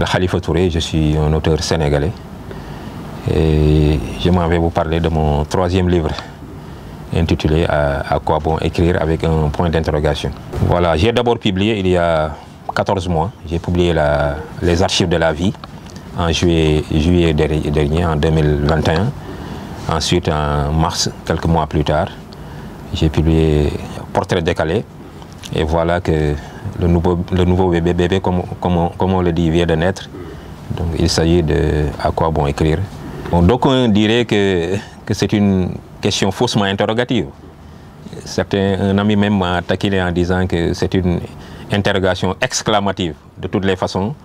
m'appelle Khalifa Touré, je suis un auteur sénégalais et je m'en vais vous parler de mon 3e livre intitulé À quoi bon écrire avec un point d'interrogation. Voilà, j'ai d'abord publié il y a 14 mois, j'ai publié les archives de la vie en juillet dernier, en 2021. Ensuite, en mars, quelques mois plus tard, j'ai publié Portrait décalé. Et voilà que le nouveau bébé, comme on le dit, vient de naître. Donc il s'agit de À quoi bon écrire. Bon, d'aucuns diraient que c'est une question faussement interrogative. Un ami même m'a taquiné en disant que c'est une interrogation exclamative. De toutes les façons,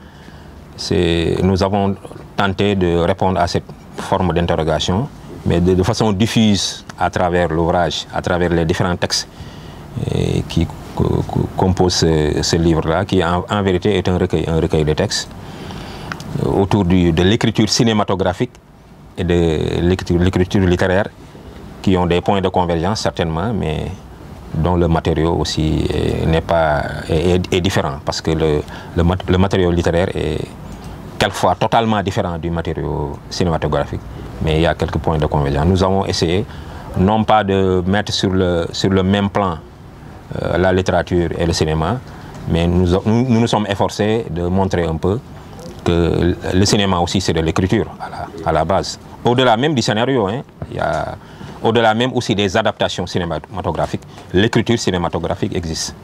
nous avons tenté de répondre à cette forme d'interrogation, mais de façon diffuse à travers l'ouvrage, à travers les différents textes qui composent ce livre-là, qui en vérité est un recueil de textes autour de l'écriture cinématographique et de l'écriture littéraire, qui ont des points de convergence certainement, mais dont le matériau aussi est différent, parce que le matériau littéraire est quelquefois totalement différent du matériau cinématographique, mais il y a quelques points de convergence. Nous avons essayé non pas de mettre sur le même plan la littérature et le cinéma, mais nous sommes efforcés de montrer un peu que le cinéma aussi c'est de l'écriture à la base. Au-delà même du scénario, hein, au-delà même aussi des adaptations cinématographiques, l'écriture cinématographique existe.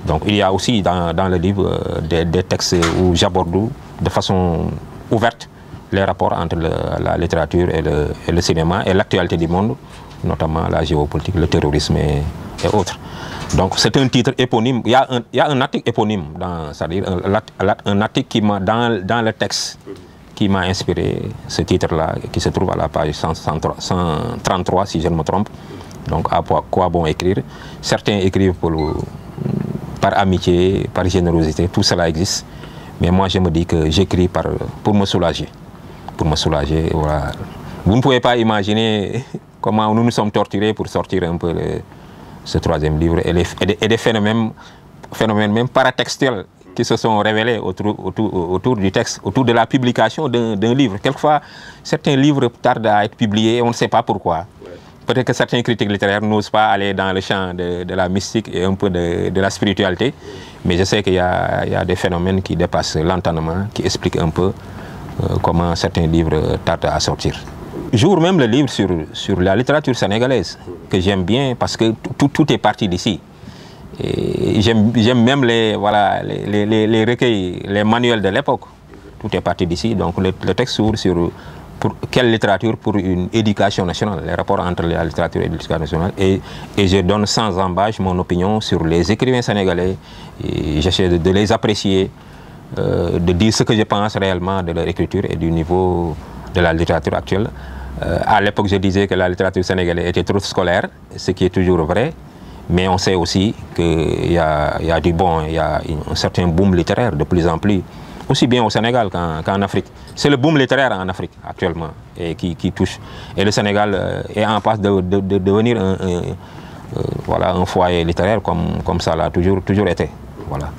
Donc il y a aussi dans le livre des textes où j'aborde de façon ouverte les rapports entre la littérature et le cinéma et l'actualité du monde, notamment la géopolitique, le terrorisme et autres. Donc c'est un titre éponyme, il y a un article éponyme, c'est-à-dire un article dans le texte qui m'a inspiré ce titre-là, qui se trouve à la page 133 si je ne me trompe. Donc À quoi bon écrire. Certains écrivent par amitié, par générosité, tout cela existe. Mais moi je me dis que j'écris pour me soulager. Pour me soulager, voilà. Vous ne pouvez pas imaginer comment nous nous sommes torturés pour sortir un peu ce 3e livre et des phénomènes même paratextuels qui se sont révélés autour du texte, autour de la publication d'un livre. Quelquefois, certains livres tardent à être publiés et on ne sait pas pourquoi. Peut-être que certains critiques littéraires n'osent pas aller dans le champ de la mystique et un peu de la spiritualité, mais je sais qu'il y a des phénomènes qui dépassent l'entendement, qui expliquent un peu comment certains livres tardent à sortir. J'ouvre même le livre sur la littérature sénégalaise, que j'aime bien parce que tout est parti d'ici. J'aime même les recueils, les manuels de l'époque. Tout est parti d'ici. Donc le texte s'ouvre pour quelle littérature pour une éducation nationale, les rapports entre la littérature et l'éducation nationale. Et je donne sans embâche mon opinion sur les écrivains sénégalais. J'essaie de les apprécier, de dire ce que je pense réellement de leur écriture et du niveau de la littérature actuelle. À l'époque, je disais que la littérature sénégalaise était trop scolaire, ce qui est toujours vrai. Mais on sait aussi qu'il y a du bon, il y a un certain boom littéraire de plus en plus, aussi bien au Sénégal qu'en Afrique. C'est le boom littéraire en Afrique actuellement et qui touche. Et le Sénégal est en passe de devenir un foyer littéraire comme ça l'a toujours été. Voilà.